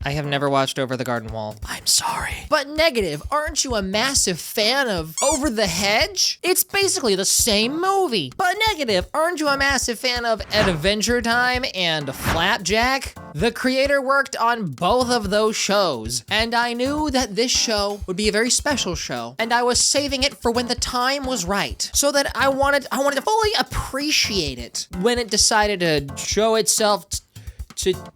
I have never watched Over the Garden Wall. I'm sorry. But negative, aren't you a massive fan of Over the Hedge? It's basically the same movie. But negative, aren't you a massive fan of Adventure Time and Flapjack? The creator worked on both of those shows, and I knew that this show would be a very special show, and I was saving it for when the time was right, so that I wanted to fully appreciate it when it decided to show itself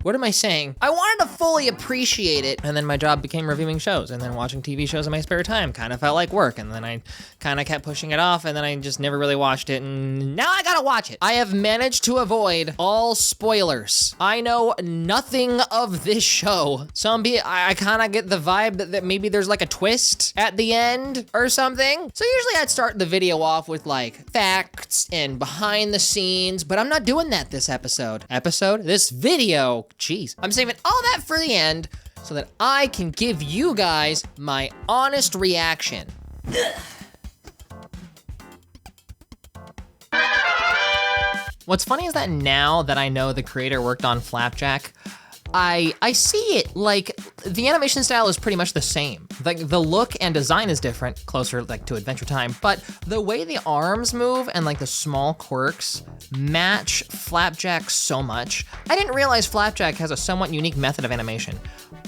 what am I saying? I wanted to fully appreciate it, and then my job became reviewing shows, and then watching TV shows in my spare time kind of felt like work, and then I kind of kept pushing it off, and then I just never really watched it, and now I gotta watch it. I have managed to avoid all spoilers. I know nothing of this show. I kind of get the vibe that maybe there's like a twist at the end or something. So usually I'd start the video off with like facts and behind the scenes, but I'm not doing that this episode. This video. Jeez, I'm saving all that for the end so that I can give you guys my honest reaction. What's funny is that now that I know the creator worked on Flapjack, I see it, like, the animation style is pretty much the same. Like, the look and design is different, closer, like, to Adventure Time, but the way the arms move and, like, the small quirks match Flapjack so much. I didn't realize Flapjack has a somewhat unique method of animation.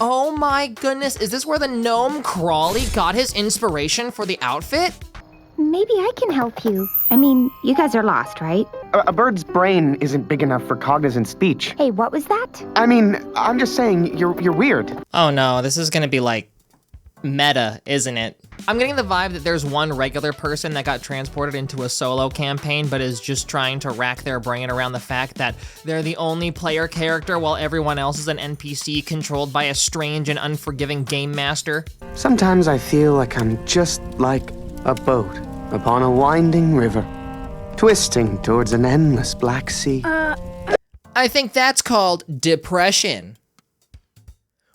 Oh my goodness, is this where the gnome Crawley got his inspiration for the outfit? Maybe I can help you. I mean, you guys are lost, right? A bird's brain isn't big enough for cognizant speech. Hey, what was that? I mean, I'm just saying, you're weird. Oh no, this is gonna be like meta, isn't it? I'm getting the vibe that there's one regular person that got transported into a solo campaign but is just trying to rack their brain around the fact that they're the only player character while everyone else is an NPC controlled by a strange and unforgiving game master. Sometimes I feel like I'm just like a boat upon a winding river, twisting towards an endless black sea. I think that's called depression.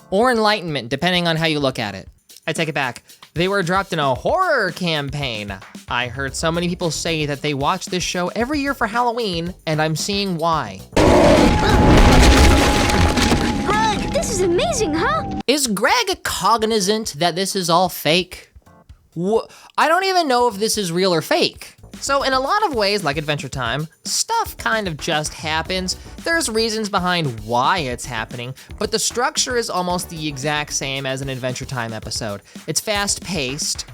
Or enlightenment, depending on how you look at it. I take it back. They were dropped in a horror campaign. I heard so many people say that they watch this show every year for Halloween, and I'm seeing why. Greg! This is amazing, huh? Is Greg cognizant that this is all fake? I don't even know if this is real or fake. So in a lot of ways, like Adventure Time, stuff kind of just happens. There's reasons behind why it's happening, but the structure is almost the exact same as an Adventure Time episode. It's fast-paced,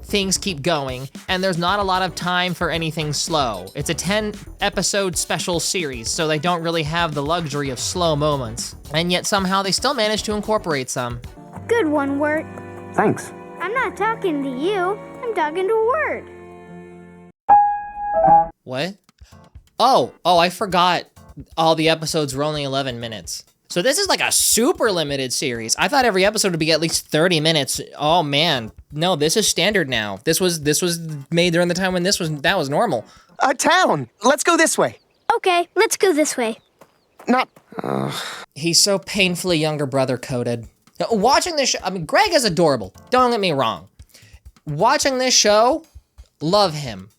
things keep going, and there's not a lot of time for anything slow. It's a 10-episode special series, so they don't really have the luxury of slow moments. And yet somehow they still manage to incorporate some. Good one, Wirt. Thanks. I'm not talking to you, I'm talking to Wirt. What? Oh, I forgot all the episodes were only 11 minutes. So this is like a super limited series. I thought every episode would be at least 30 minutes. Oh man, no, this is standard now. This was made during the time when that was normal. A town. Let's go this way. Okay, let's go this way. Not. He's so painfully younger brother coded. Watching this show, I mean, Greg is adorable. Don't get me wrong. Watching this show, love him.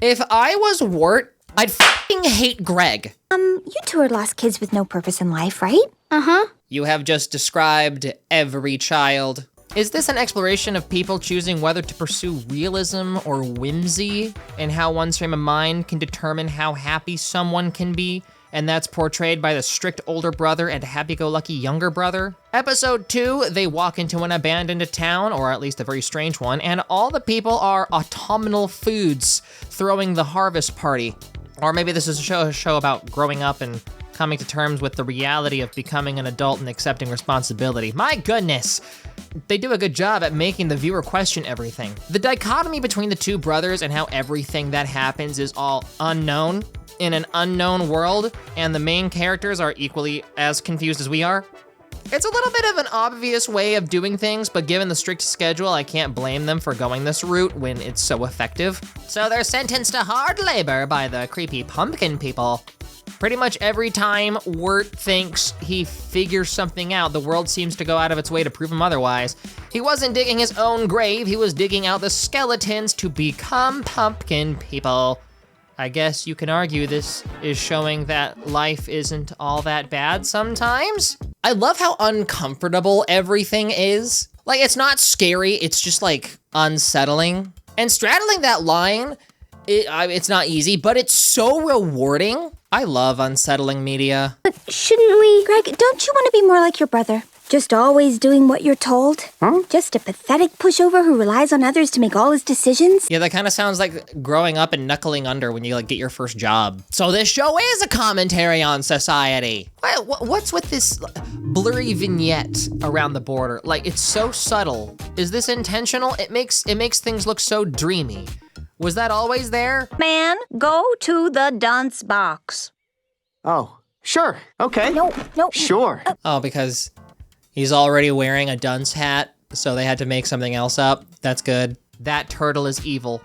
If I was Wart, I'd f***ing hate Greg. You two are lost kids with no purpose in life, right? Uh-huh. You have just described every child. Is this an exploration of people choosing whether to pursue realism or whimsy, and how one's frame of mind can determine how happy someone can be? And that's portrayed by the strict older brother and happy-go-lucky younger brother. Episode 2, they walk into an abandoned town, or at least a very strange one, and all the people are autumnal foods throwing the harvest party. Or maybe this is a show about growing up and coming to terms with the reality of becoming an adult and accepting responsibility. My goodness! They do a good job at making the viewer question everything. The dichotomy between the two brothers and how everything that happens is all unknown in an unknown world, and the main characters are equally as confused as we are. It's a little bit of an obvious way of doing things, but given the strict schedule, I can't blame them for going this route when it's so effective. So they're sentenced to hard labor by the creepy pumpkin people. Pretty much every time Wirt thinks he figures something out, the world seems to go out of its way to prove him otherwise. He wasn't digging his own grave, he was digging out the skeletons to become pumpkin people. I guess you can argue this is showing that life isn't all that bad sometimes. I love how uncomfortable everything is. Like, it's not scary, it's just like unsettling. And straddling that line, it's not easy, but it's so rewarding. I love unsettling media. But shouldn't we, Greg, don't you want to be more like your brother? Just always doing what you're told? Huh? Just a pathetic pushover who relies on others to make all his decisions? Yeah, that kind of sounds like growing up and knuckling under when you like get your first job. So this show is a commentary on society. What's with this blurry vignette around the border? Like, it's so subtle. Is this intentional? It makes things look so dreamy. Was that always there? Man, go to the dunce box. Oh, sure. Okay. No. Sure. Oh, because he's already wearing a dunce hat, so they had to make something else up. That's good. That turtle is evil.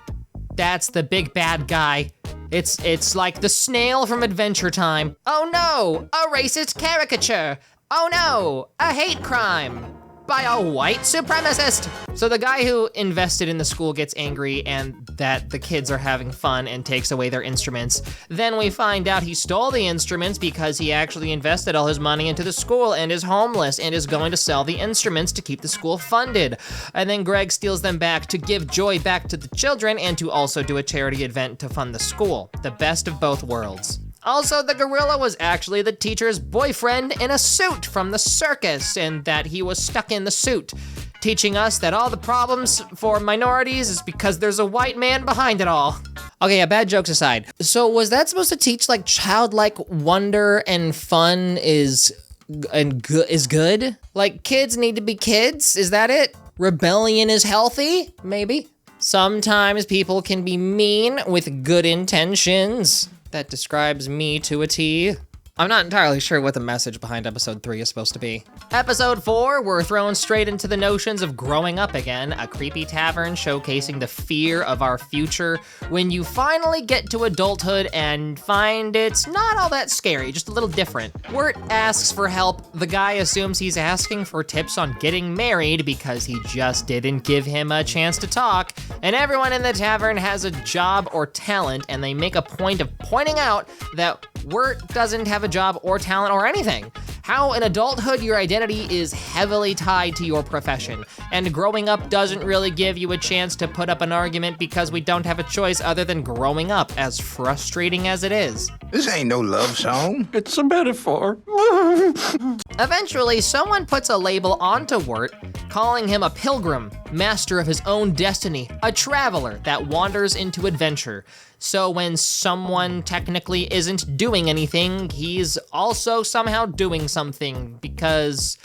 That's the big bad guy. It's like the snail from Adventure Time. Oh no, a racist caricature. Oh no, a hate crime by a white supremacist. So the guy who invested in the school gets angry and that the kids are having fun and takes away their instruments. Then we find out he stole the instruments because he actually invested all his money into the school and is homeless and is going to sell the instruments to keep the school funded. And then Greg steals them back to give joy back to the children and to also do a charity event to fund the school. The best of both worlds. Also, the gorilla was actually the teacher's boyfriend in a suit from the circus, and that he was stuck in the suit, teaching us that all the problems for minorities is because there's a white man behind it all. Okay, yeah, bad jokes aside. So was that supposed to teach like childlike wonder and fun is good? Like, kids need to be kids? Is that it? Rebellion is healthy? Maybe. Sometimes people can be mean with good intentions. That describes me to a T. I'm not entirely sure what the message behind episode 3 is supposed to be. Episode 4, we're thrown straight into the notions of growing up again, a creepy tavern showcasing the fear of our future when you finally get to adulthood and find it's not all that scary, just a little different. Wirt asks for help. The guy assumes he's asking for tips on getting married because he just didn't give him a chance to talk, and everyone in the tavern has a job or talent, and they make a point of pointing out that Wirt doesn't have a job or talent or anything. How in adulthood your identity is heavily tied to your profession, and growing up doesn't really give you a chance to put up an argument because we don't have a choice other than growing up, as frustrating as it is. This ain't no love song. It's a metaphor. Eventually, someone puts a label onto Wirt, calling him a pilgrim, master of his own destiny, a traveler that wanders into adventure. So when someone technically isn't doing anything, he's also somehow doing something, because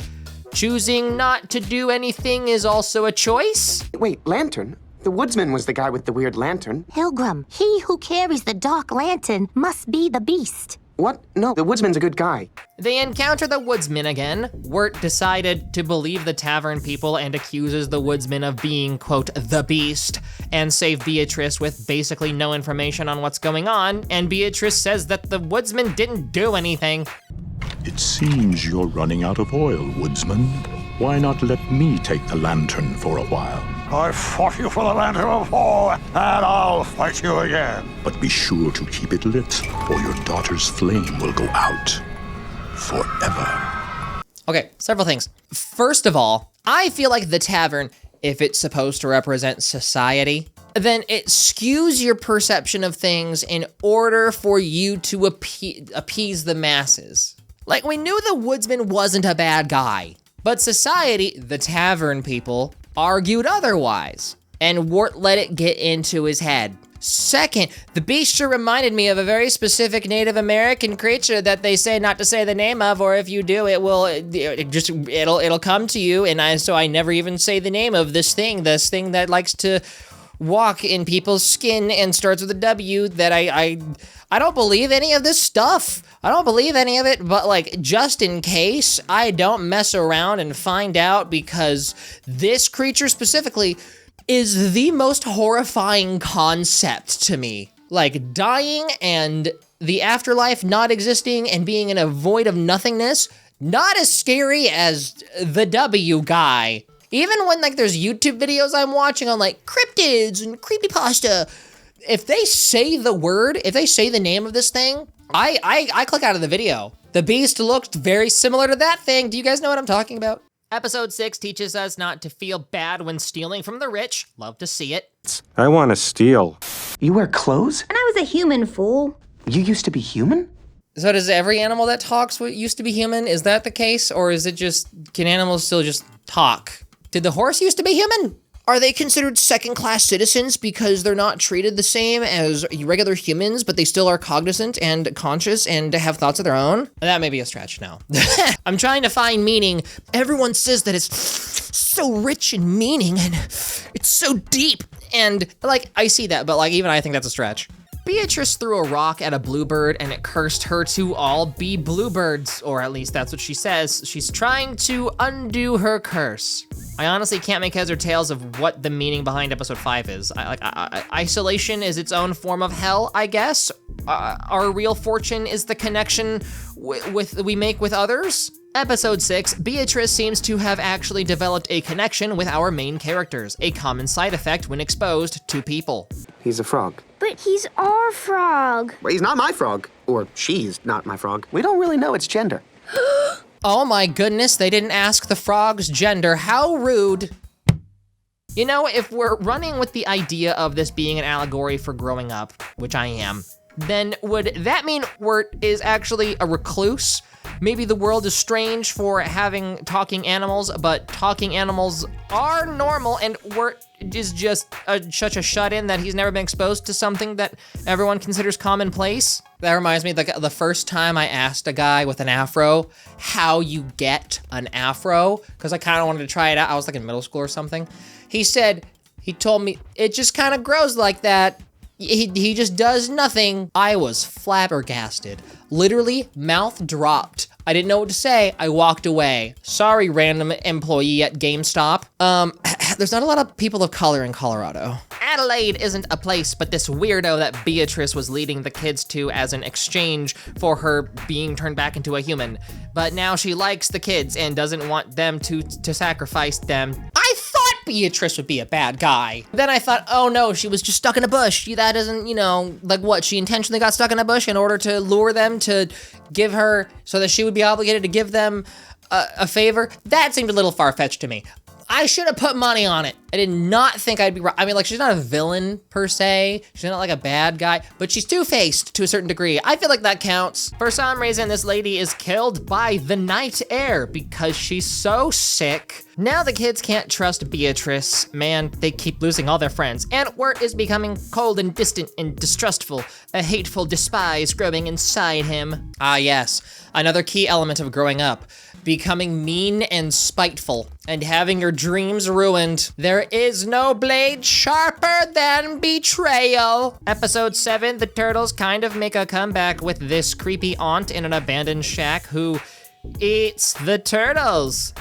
choosing not to do anything is also a choice? Wait, lantern? The woodsman was the guy with the weird lantern. Pilgrim, he who carries the dark lantern must be the beast. What? No, the woodsman's a good guy. They encounter the woodsman again. Wirt decided to believe the tavern people and accuses the woodsman of being, quote, the beast, and save Beatrice with basically no information on what's going on, and Beatrice says that the woodsman didn't do anything. It seems you're running out of oil, woodsman. Why not let me take the lantern for a while? I fought you for the lantern before, and I'll fight you again. But be sure to keep it lit, or your daughter's flame will go out forever. Okay, several things. First of all, I feel like the tavern, if it's supposed to represent society, then it skews your perception of things in order for you to appease the masses. Like, we knew the woodsman wasn't a bad guy, but society, the tavern people, argued otherwise, and Wirt let it get into his head. Second, the beast sure reminded me of a very specific Native American creature that they say not to say the name of, or if you do, it'll come to you, and so I never even say the name of this thing that likes to walk in people's skin and starts with a W, that I don't believe any of this stuff. I don't believe any of it, but like, just in case I don't mess around and find out, because this creature specifically is the most horrifying concept to me. Like, dying and the afterlife not existing and being in a void of nothingness, not as scary as the W guy. Even when like there's YouTube videos I'm watching on like cryptids and creepypasta, If they say the word, if they say the name of this thing, I click out of the video. The beast looked very similar to that thing. Do you guys know what I'm talking about? Episode 6 teaches us not to feel bad when stealing from the rich. Love to see it. I want to steal. You wear clothes? And I was a human fool. You used to be human? So does every animal that talks used to be human? Is that the case? Or is it just, can animals still just talk? Did the horse used to be human? Are they considered second-class citizens because they're not treated the same as regular humans, but they still are cognizant and conscious and have thoughts of their own? That may be a stretch now. I'm trying to find meaning. Everyone says that it's so rich in meaning and it's so deep. And like, I see that, but like, even I think that's a stretch. Beatrice threw a rock at a bluebird and it cursed her to all be bluebirds, or at least that's what she says. She's trying to undo her curse. I honestly can't make heads or tails of what the meaning behind episode 5 is. Isolation is its own form of hell, I guess. Our real fortune is the connection we make with others. Episode 6, Beatrice seems to have actually developed a connection with our main characters, a common side effect when exposed to people. He's a frog. But he's our frog. Well, he's not my frog. Or she's not my frog. We don't really know its gender. Oh my goodness, they didn't ask the frog's gender. How rude. You know, if we're running with the idea of this being an allegory for growing up, which I am, then would that mean Wirt is actually a recluse? Maybe the world is strange for having talking animals, but talking animals are normal and Wirt is just such a shut-in that he's never been exposed to something that everyone considers commonplace. That reminds me, like the first time I asked a guy with an afro how you get an afro, because I kind of wanted to try it out. I was like in middle school or something. He told me, it just kind of grows like that. He just does nothing. I was flabbergasted. Literally, mouth dropped. I didn't know what to say. I walked away. Sorry, random employee at GameStop. There's not a lot of people of color in Colorado. Adelaide isn't a place, but this weirdo that Beatrice was leading the kids to as an exchange for her being turned back into a human. But now she likes the kids and doesn't want them to sacrifice them. I thought Beatrice would be a bad guy. Then I thought, oh no, she was just stuck in a bush. That isn't, you know, like what? She intentionally got stuck in a bush in order to lure them to give her, so that she would be obligated to give them a favor? That seemed a little far-fetched to me. I should have put money on it. I did not think I'd be right. I mean, like, she's not a villain per se. She's not like a bad guy, but she's two-faced to a certain degree. I feel like that counts. For some reason, this lady is killed by the night air because she's so sick. Now the kids can't trust Beatrice. Man, they keep losing all their friends. And Wirt is becoming cold and distant and distrustful, a hateful despise growing inside him. Ah, yes, another key element of growing up. Becoming mean and spiteful, and having your dreams ruined. There is no blade sharper than betrayal. Episode 7, the turtles kind of make a comeback with this creepy aunt in an abandoned shack who eats the turtles.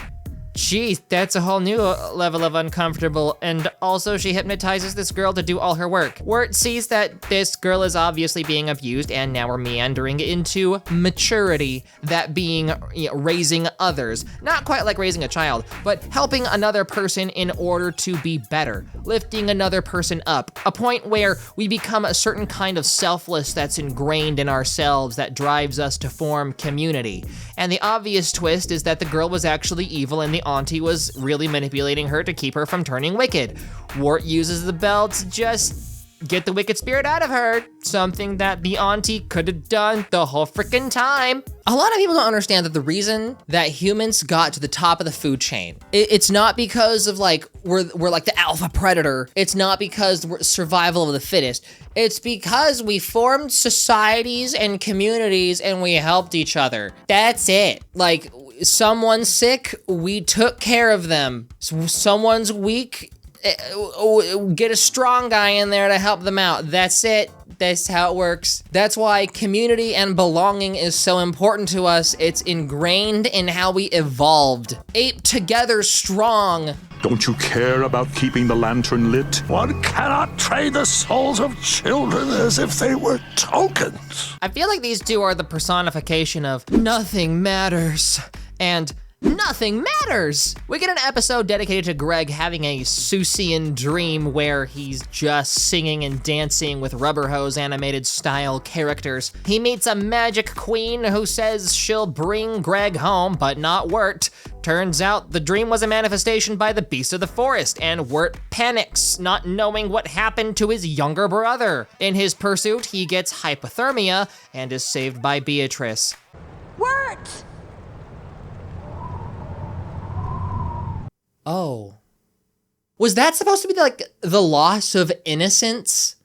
Geez, that's a whole new level of uncomfortable. And also she hypnotizes this girl to do all her work. Wirt sees that this girl is obviously being abused and now we're meandering into maturity. That being, you know, raising others. Not quite like raising a child, but helping another person in order to be better. Lifting another person up. A point where we become a certain kind of selfless that's ingrained in ourselves that drives us to form community. And the obvious twist is that the girl was actually evil and the auntie was really manipulating her to keep her from turning wicked. Wirt uses the bell to just get the wicked spirit out of her, something that the auntie could have done the whole freaking time. A lot of people don't understand that the reason that humans got to the top of the food chain, it's not because of like, we're like the alpha predator. It's not because we're survival of the fittest. It's because we formed societies and communities and we helped each other. That's it. Like, someone's sick, we took care of them. Someone's weak, get a strong guy in there to help them out. That's it. That's how it works. That's why community and belonging is so important to us. It's ingrained in how we evolved. Ape together strong. Don't you care about keeping the lantern lit? One cannot trade the souls of children as if they were tokens. I feel like these two are the personification of nothing matters and nothing matters. We get an episode dedicated to Greg having a Seussian dream where he's just singing and dancing with rubber hose animated style characters. He meets a magic queen who says she'll bring Greg home, but not Wirt. Turns out the dream was a manifestation by the beast of the forest, and Wirt panics, not knowing what happened to his younger brother. In his pursuit, he gets hypothermia and is saved by Beatrice. Wirt! Oh. Was that supposed to be like the loss of innocence?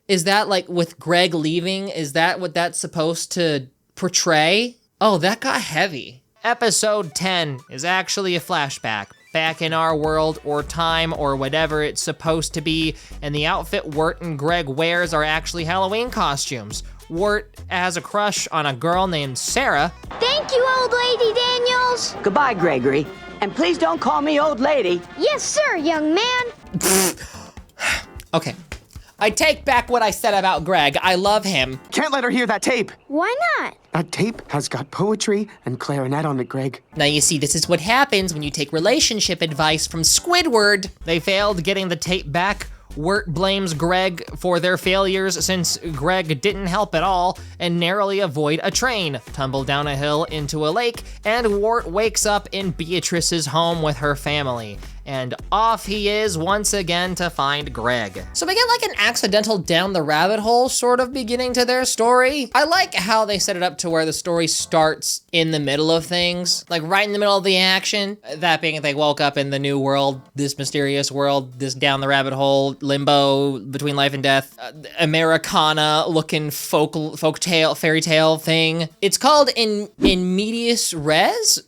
Is that like with Greg leaving? Is that what that's supposed to portray? Oh, that got heavy. Episode 10 is actually a flashback, back in our world or time or whatever it's supposed to be, and the outfit Wirt and Greg wears are actually Halloween costumes. Wirt has a crush on a girl named Sarah. Thank you, old lady Daniels. Goodbye, Gregory. And please don't call me old lady. Yes, sir, young man. Okay, I take back what I said about Greg. I love him. Can't let her hear that tape. Why not? That tape has got poetry and clarinet on it, Greg. Now you see, this is what happens when you take relationship advice from Squidward. They failed getting the tape back. Wirt blames Greg for their failures since Greg didn't help at all and narrowly avoid a train, tumble down a hill into a lake, and Wirt wakes up in Beatrice's home with her family. And off he is once again to find Greg. So we get like an accidental down the rabbit hole sort of beginning to their story. I like how they set it up to where the story starts in the middle of things, like right in the middle of the action. That being, they woke up in the new world, this mysterious world, this down the rabbit hole, limbo between life and death, Americana looking folk tale, fairy tale thing. It's called in medias res?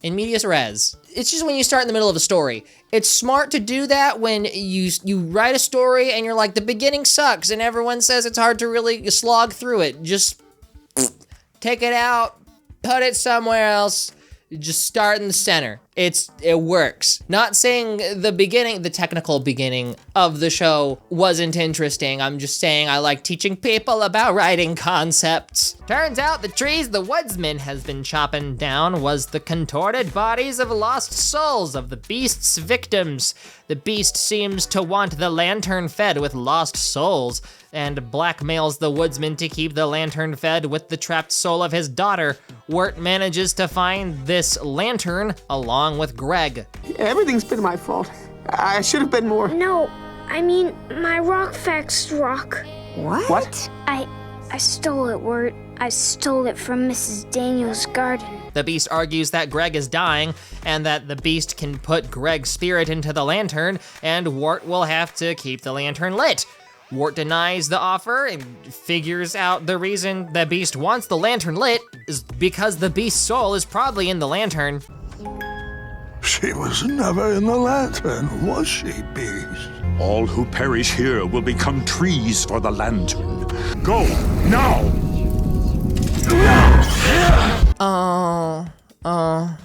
In medias res. It's just when you start in the middle of a story. It's smart to do that when you write a story and you're like, the beginning sucks and everyone says it's hard to really slog through it. Just take it out, put it somewhere else, just start in the center. It works. Not saying the beginning, the technical beginning of the show wasn't interesting. I'm just saying I like teaching people about writing concepts. Turns out the trees the woodsman has been chopping down was the contorted bodies of lost souls of the beast's victims. The beast seems to want the lantern fed with lost souls and blackmails the woodsman to keep the lantern fed with the trapped soul of his daughter. Wirt manages to find this lantern along with Greg. Everything's been my fault. I should have been more. No, I mean my rock facts rock. What? I stole it, Wirt. I stole it from Mrs. Daniels' garden. The beast argues that Greg is dying and that the beast can put Greg's spirit into the lantern and Wirt will have to keep the lantern lit. Wirt denies the offer and figures out the reason the beast wants the lantern lit is because the beast's soul is probably in the lantern. She was never in the lantern, was she, Beast? All who perish here will become trees for the lantern. Go, now!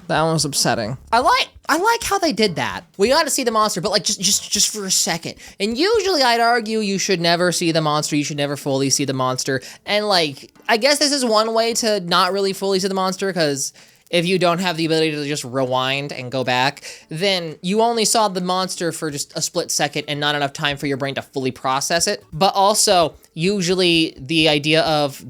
That was upsetting. I like how they did that. We got to see the monster, but like just for a second. And usually I'd argue you should never see the monster. You should never fully see the monster. And like, I guess this is one way to not really fully see the monster, because if you don't have the ability to just rewind and go back, then you only saw the monster for just a split second and not enough time for your brain to fully process it. But also, usually the idea of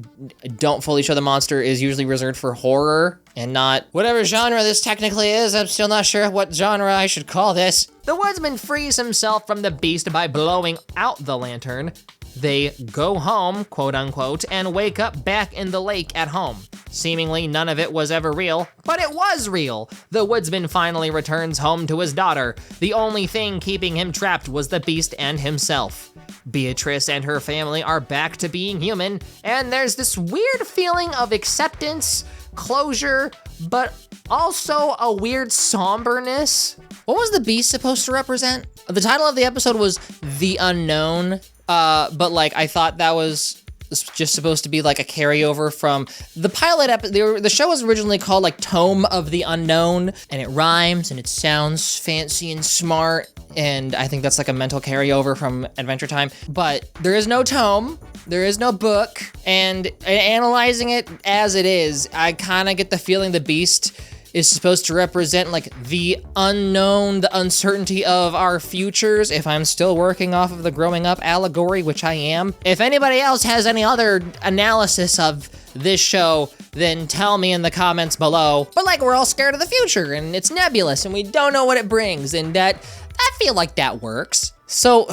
don't fully show the monster is usually reserved for horror and not whatever genre this technically is. I'm still not sure what genre I should call this. The woodsman frees himself from the beast by blowing out the lantern. They go home, quote unquote, and wake up back in the lake at home. Seemingly none of it was ever real, but it was real. The woodsman finally returns home to his daughter. The only thing keeping him trapped was the beast and himself. Beatrice and her family are back to being human, and there's this weird feeling of acceptance, closure, but also a weird somberness. What was the beast supposed to represent? The title of the episode was The Unknown, but like I thought that was just supposed to be like a carryover from the pilot episode. The show was originally called like Tome of the Unknown, and it rhymes and it sounds fancy and smart, and I think that's like a mental carryover from Adventure Time. But there is no tome, there is no book, and analyzing it as it is, I kind of get the feeling the beast is supposed to represent like the unknown, the uncertainty of our futures, if I'm still working off of the growing up allegory, which I am. If anybody else has any other analysis of this show, then tell me in the comments below. But like, we're all scared of the future and it's nebulous and we don't know what it brings, and that I feel like that works. So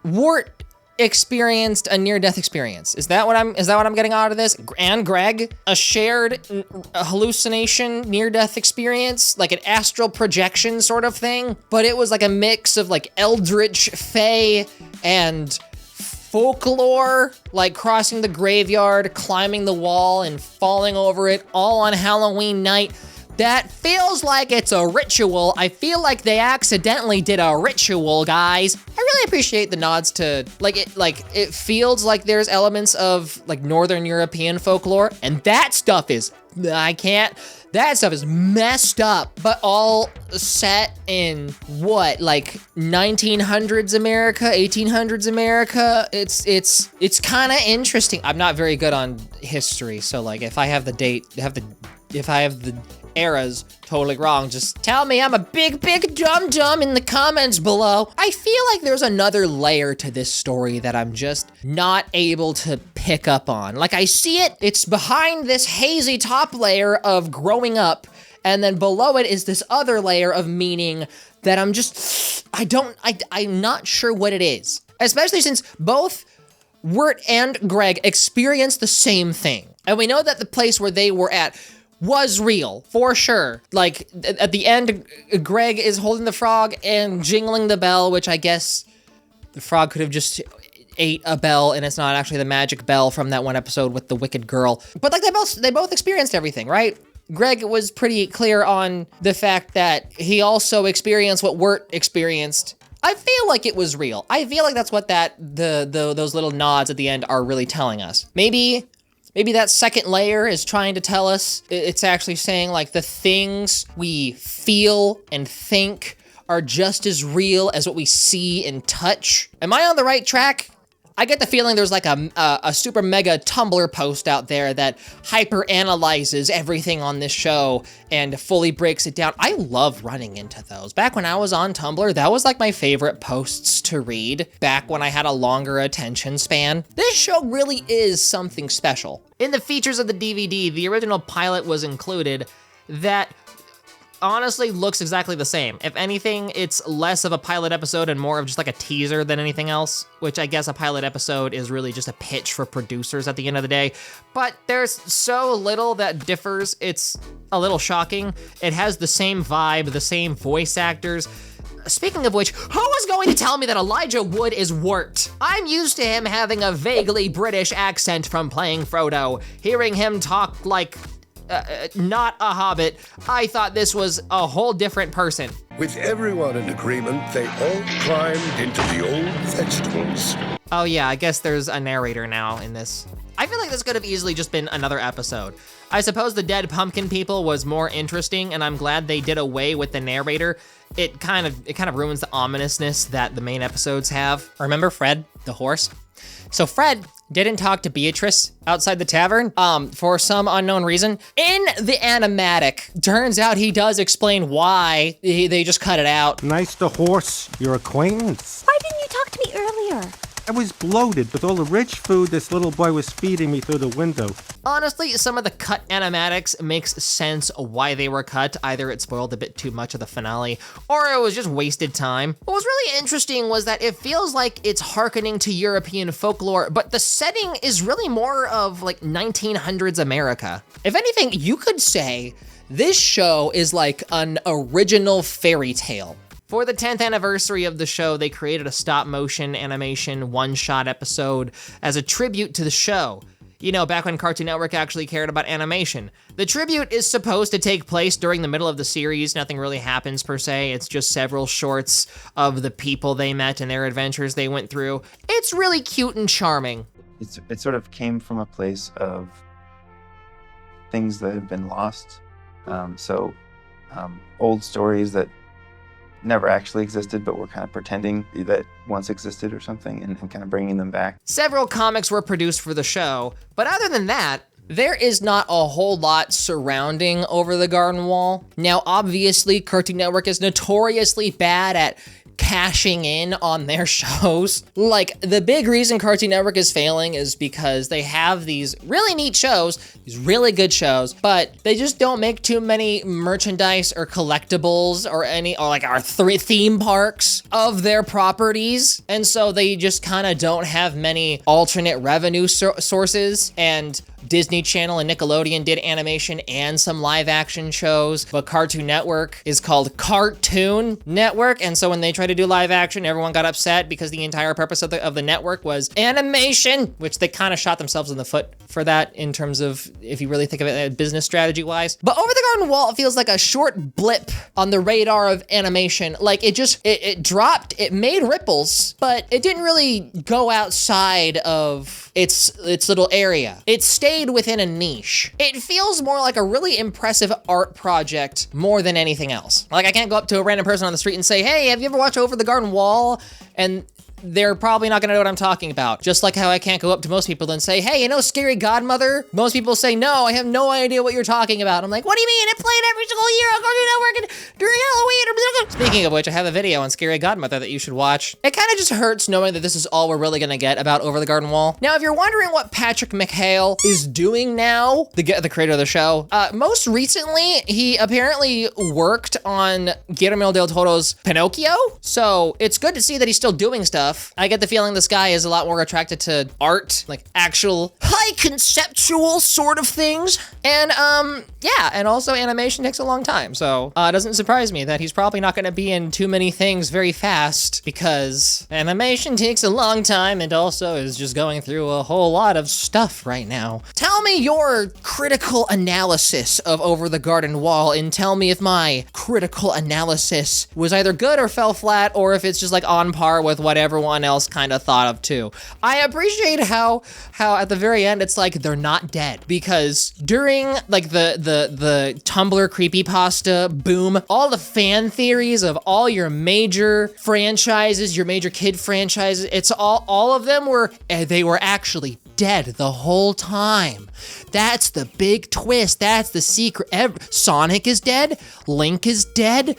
Wart experienced a near-death experience. Is that what I'm getting out of this? And Greg, a shared hallucination near-death experience, like an astral projection sort of thing, but it was like a mix of like eldritch fae and folklore, like crossing the graveyard, climbing the wall, and falling over it all on Halloween night. That feels like it's a ritual. I feel like they accidentally did a ritual, guys. I really appreciate the nods to, it feels like there's elements of like Northern European folklore, and that stuff is, that stuff is messed up, but all set in what, like 1900s America, 1800s America? It's kind of interesting. I'm not very good on history, so like if I have the date, if I have the eras totally wrong, just tell me. I'm a big dum-dum in the comments below. I feel like there's another layer to this story that I'm just not able to pick up on. Like, I see it, it's behind this hazy top layer of growing up, and then below it is this other layer of meaning that I'm not sure what it is. Especially since both Wirt and Greg experienced the same thing. And we know that the place where they were at was real, for sure. Like, at the end, Greg is holding the frog and jingling the bell, which I guess the frog could have just ate a bell, and it's not actually the magic bell from that one episode with the wicked girl. But like, they both experienced everything, right? Greg was pretty clear on the fact that he also experienced what Wirt experienced. I feel like it was real. I feel like that's what those little nods at the end are really telling us. Maybe that second layer is trying to tell us, it's actually saying like the things we feel and think are just as real as what we see and touch. Am I on the right track? I get the feeling there's like a super mega Tumblr post out there that hyper analyzes everything on this show and fully breaks it down. I love running into those. Back when I was on Tumblr, that was like my favorite posts to read, back when I had a longer attention span. This show really is something special. In the features of the DVD, the original pilot was included that honestly looks exactly the same. If anything, it's less of a pilot episode and more of just like a teaser than anything else, which I guess a pilot episode is really just a pitch for producers at the end of the day. But there's so little that differs, it's a little shocking. It has the same vibe, the same voice actors. Speaking of which, who is going to tell me that Elijah Wood is Wirt? I'm used to him having a vaguely British accent from playing Frodo. Hearing him talk like not a hobbit, I thought this was a whole different person. With everyone in agreement, they all climbed into the old vegetables. Oh yeah, I guess there's a narrator now in this. I feel like this could have easily just been another episode. I suppose the dead pumpkin people was more interesting, and I'm glad they did away with the narrator. It kind of ruins the ominousness that the main episodes have. Remember Fred, the horse? So Fred didn't talk to Beatrice outside the tavern, for some unknown reason. In the animatic, turns out he does explain why they just cut it out. Nice to horse your acquaintance. Why didn't you talk to me earlier? I was bloated with all the rich food this little boy was feeding me through the window. Honestly, some of the cut animatics makes sense why they were cut. Either it spoiled a bit too much of the finale, or it was just wasted time. What was really interesting was that it feels like it's hearkening to European folklore, but the setting is really more of like 1900s America. If anything, you could say this show is like an original fairy tale. For the 10th anniversary of the show, they created a stop-motion animation one-shot episode as a tribute to the show. You know, back when Cartoon Network actually cared about animation. The tribute is supposed to take place during the middle of the series. Nothing really happens per se. It's just several shorts of the people they met and their adventures they went through. It's really cute and charming. It sort of came from a place of things that have been lost. Old stories that never actually existed, but we're kind of pretending that once existed or something and kind of bringing them back. Several comics were produced for the show, but other than that, There is not a whole lot surrounding Over the Garden Wall. Now, obviously, Cartoon Network is notoriously bad at cashing in on their shows. Like, the big reason Cartoon Network is failing is because they have these really neat shows, these really good shows, but they just don't make too many merchandise or collectibles or our theme parks of their properties. And so they just kind of don't have many alternate revenue sources. And Disney Channel and Nickelodeon did animation and some live action shows, but Cartoon Network is called Cartoon Network, and so when they tried to do live action, everyone got upset because the entire purpose of the network was animation, which they kind of shot themselves in the foot for that in terms of, if you really think of it business strategy wise. But Over the Garden Wall feels like a short blip on the radar of animation. Like, it dropped, it made ripples, but it didn't really go outside of its little area. It stayed within a niche. It feels more like a really impressive art project more than anything else. Like, I can't go up to a random person on the street and say, hey, have you ever watched Over the Garden Wall? And they're probably not gonna know what I'm talking about. Just like how I can't go up to most people and say, hey, you know Scary Godmother? Most people say, no, I have no idea what you're talking about. I'm like, what do you mean? It played every single year on Cartoon Network and during Halloween. Speaking of which, I have a video on Scary Godmother that you should watch. It kind of just hurts knowing that this is all we're really gonna get about Over the Garden Wall. Now, if you're wondering what Patrick McHale is doing now, the creator of the show, most recently, he apparently worked on Guillermo del Toro's Pinocchio. So it's good to see that he's still doing stuff. I get the feeling this guy is a lot more attracted to art, like actual high conceptual sort of things. And yeah, and also animation takes a long time. So it doesn't surprise me that he's probably not gonna be in too many things very fast because animation takes a long time and also is just going through a whole lot of stuff right now. Tell me your critical analysis of Over the Garden Wall and tell me if my critical analysis was either good or fell flat or if it's just like on par with what everyone else kind of thought of too. I appreciate how at the very end it's like they're not dead, because during like the Tumblr creepypasta boom, all the fan theories of all your major franchises, your major kid franchises, it's all of them were actually dead the whole time. That's the big twist. That's the secret. Sonic is dead. Link is dead.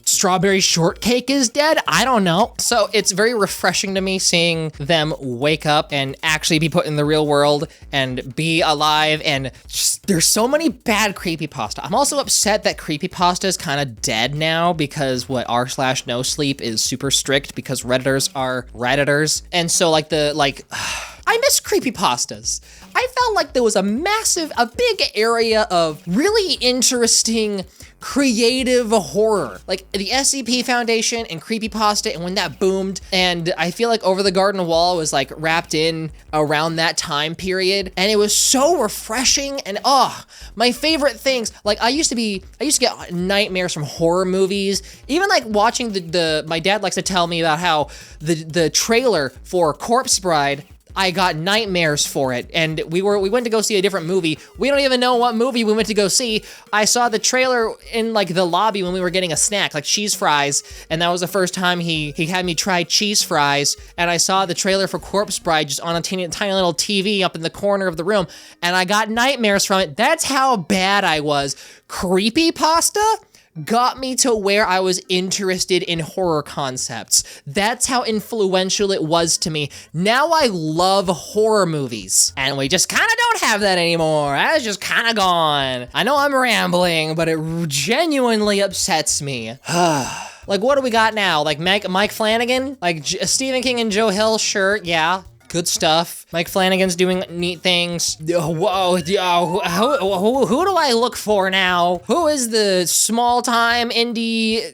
Strawberry Shortcake is dead? I don't know. So it's very refreshing to me seeing them wake up and actually be put in the real world and be alive, and just, there's so many bad creepypasta. I'm also upset that creepypasta is kind of dead now because r/no sleep is super strict because Redditors are Redditors. And so I miss creepypastas. I felt like there was a big area of really interesting creative horror, like the SCP Foundation and creepypasta, and when that boomed, and I feel like Over the Garden Wall was like wrapped in around that time period, and it was so refreshing. And my favorite things, like I used to get nightmares from horror movies. Even like watching my dad likes to tell me about how the trailer for Corpse Bride, I got nightmares for it, and we went to go see a different movie. We don't even know what movie we went to go see. I saw the trailer in like the lobby when we were getting a snack, like cheese fries, and that was the first time he had me try cheese fries, and I saw the trailer for Corpse Bride just on a tiny little TV up in the corner of the room, and I got nightmares from it. That's how bad I was. Creepypasta got me to where I was interested in horror concepts. That's how influential it was to me. Now I love horror movies, and we just kind of don't have that anymore. That's just kind of gone. I know I'm rambling, but it genuinely upsets me. Like, what do we got now? Like Mike Flanagan? Like Stephen King and Joe Hill? Sure, yeah. Good stuff. Mike Flanagan's doing neat things. Whoa, who do I look for now? Who is the small-time indie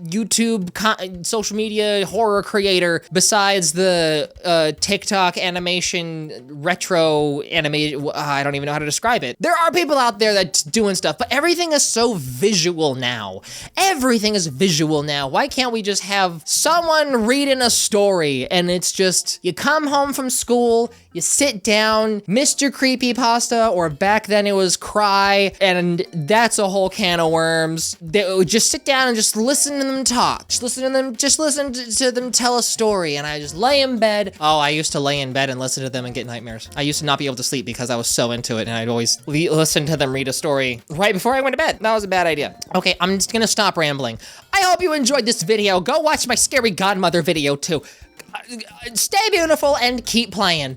YouTube social media horror creator besides the TikTok animation, retro animation? I don't even know how to describe it. There are people out there that's doing stuff, but everything is so visual now. Everything is visual now. Why can't we just have someone reading a story and it's just, you come home home from school, you sit down, Mr. Creepypasta, or back then it was Cry, and that's a whole can of worms. They would just sit down and just listen to them talk. Just listen to them tell a story, and I just lay in bed. Oh, I used to lay in bed and listen to them and get nightmares. I used to not be able to sleep because I was so into it, and I'd always listen to them read a story right before I went to bed. That was a bad idea. Okay, I'm just gonna stop rambling. I hope you enjoyed this video. Go watch my scary godmother video too. Stay beautiful and keep playing.